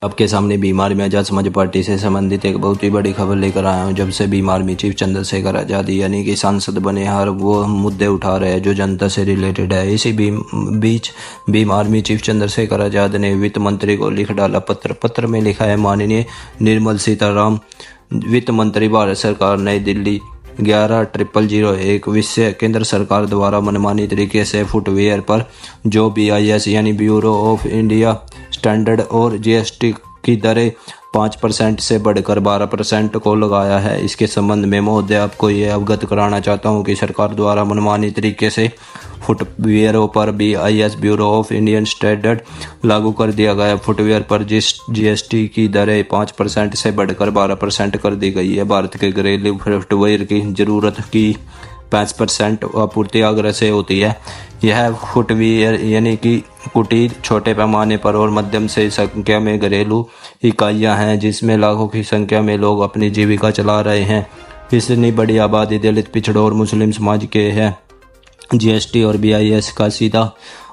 आपके सामने Bhim army Azad Samaj party से संबंधित एक बहुत ही बड़ी खबर लेकर आया हूं। जब से भीम आर्मी चीफ चंद्रशेखर आजाद यानी कि सांसद बने, हर वो मुद्दे उठा रहे हैं जो जनता से रिलेटेड है। इसी बीच भीम आर्मी चीफ चंद्रशेखर आजाद ने वित्त मंत्री को लिख डाला पत्र में लिखा है, माननीय निर्मला सीतारामन वित्त मंत्री, भारत सरकार, नई दिल्ली 11/0001। विषय, केंद्र सरकार द्वारा मनमानी तरीके से फुटवियर पर जो BIS यानी ब्यूरो ऑफ इंडियन स्टैंडर्ड और GST की दरें 5% से बढ़कर 12% को लगाया है। इसके संबंध में महोदय आपको ये अवगत कराना चाहता हूँ कि सरकार द्वारा मनमानी तरीके से फुटवियरों पर BIS bureau of Indian standard लागू कर दिया गया। फुटवियर पर GST की दरें 5% से बढ़कर 12% कर दी गई है। भारत के घरेलू फुटवियर की जरूरत की 5% आपूर्ति आगरा से होती है। यह फुटवियर यानी कि कुटीर, छोटे पैमाने पर और मध्यम से संख्या में घरेलू इकाइयां हैं जिसमें लाखों की संख्या में लोग अपनी जीविका चला रहे हैं। इतनी बड़ी आबादी दलित, पिछड़ों और मुस्लिम समाज के है। GST और BIS का सीधा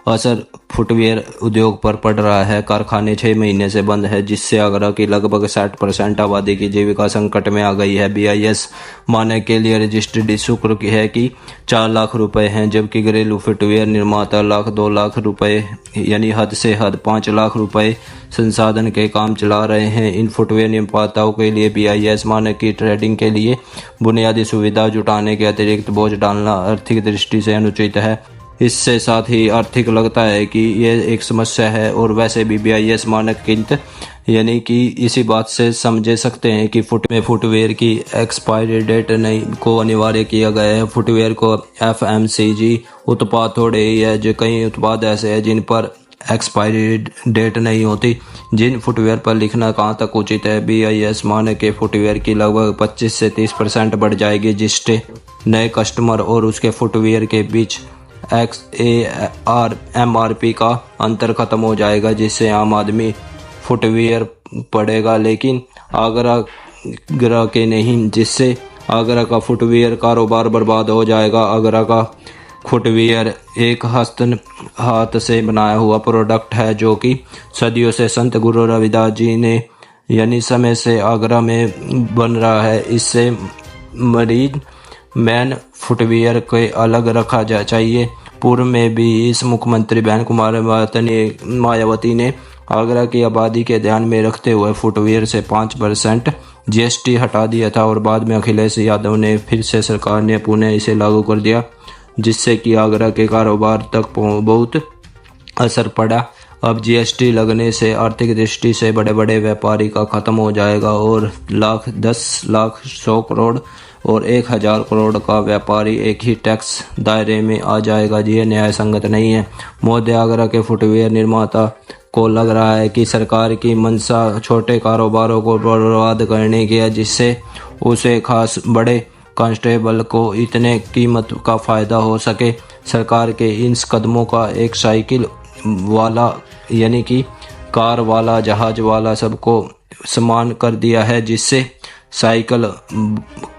असर फुटवियर उद्योग पर पड़ रहा है। कारखाने 6 महीने से बंद है, जिससे आगरा की लगभग 60% आबादी की जीविका संकट में आ गई है। BIS मानक के लिए रजिस्टर्ड शुल्क है कि 4 लाख रुपए हैं, जबकि घरेलू फुटवियर निर्माता 2 लाख रुपए यानी हद से हद 5 लाख रुपए संसाधन के काम चला रहे हैं। इन फुटवियर निर्माताओं के लिए BIS मानक की ट्रेडिंग के लिए बुनियादी सुविधा जुटाने के अतिरिक्त बोझ डालना आर्थिक दृष्टि से अनुचित है। इससे साथ ही आर्थिक लगता है कि यह एक समस्या है। और वैसे भी BIS मानक कीमत यानी कि इसी बात से समझे सकते हैं कि फुटवियर की एक्सपायरी डेट नहीं को अनिवार्य किया गया है। फुटवियर को FMCG उत्पाद थोड़े ही है, जो कई उत्पाद ऐसे हैं जिन पर एक्सपायरी डेट नहीं होती, जिन फुटवियर पर लिखना कहाँ तक उचित है। BIS मानक के फुटवियर की लगभग 25 से 30% बढ़ जाएगी, जिससे नए कस्टमर और उसके फुटवियर के बीच MRP का अंतर खत्म हो जाएगा, जिससे आम आदमी फुटवियर पड़ेगा, लेकिन आगरा के नहीं, जिससे आगरा का फुटवियर कारोबार बर्बाद हो जाएगा। आगरा का फुटवियर एक हाथ से बनाया हुआ प्रोडक्ट है, जो कि सदियों से संत गुरु रविदास जी ने यानी समय से आगरा में बन रहा है। इससे मरीज मैन फुटवियर को अलग रखा चाहिए। पूर्व में भी इस मुख्यमंत्री बहन कुमारी मायावती ने आगरा की आबादी के ध्यान में रखते हुए फुटवियर से 5% GST हटा दिया था, और बाद में अखिलेश यादव ने फिर से सरकार ने पुनः इसे लागू कर दिया, जिससे कि आगरा के कारोबार तक बहुत असर पड़ा। अब GST लगने से आर्थिक दृष्टि से बड़े बड़े व्यापारी का खत्म हो जाएगा, और 10 लाख 100 करोड़ और 1000 करोड़ का व्यापारी एक ही टैक्स दायरे में आ जाएगा। यह न्याय संगत नहीं है। महोदय, आगरा के फुटवियर निर्माता को लग रहा है कि सरकार की मंशा छोटे कारोबारों को बर्बाद करने की है, जिससे उसे खास बड़े कांस्टेबल को इतने कीमत का फायदा हो सके। सरकार के इन कदमों का एक साइकिल वाला यानी कि कार वाला, जहाज वाला सबको समान कर दिया है, जिससे साइकिल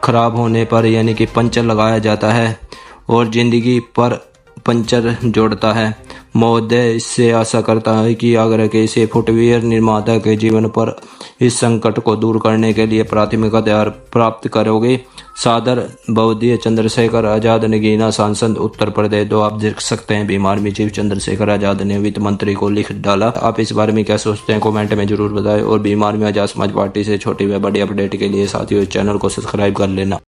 खराब होने पर यानी कि पंचर लगाया जाता है और जिंदगी पर पंचर जोड़ता है। महोदय, इससे आशा करता है कि आगरा के इसे फुटवियर निर्माता के जीवन पर इस संकट को दूर करने के लिए प्राथमिकता प्राप्त करोगे। सादर बहुदीय चंद्रशेखर आजाद नगीना, सांसद, उत्तर प्रदेश। तो आप देख सकते हैं भीम आर्मी चीफ चंद्रशेखर आजाद ने वित्त मंत्री को लिख डाला। आप इस बारे में क्या सोचते हैं, कमेंट में जरूर बताएं। और भीम आर्मी आजाद समाज पार्टी से छोटी व बड़ी अपडेट के लिए साथियों इस चैनल को सब्सक्राइब कर लेना।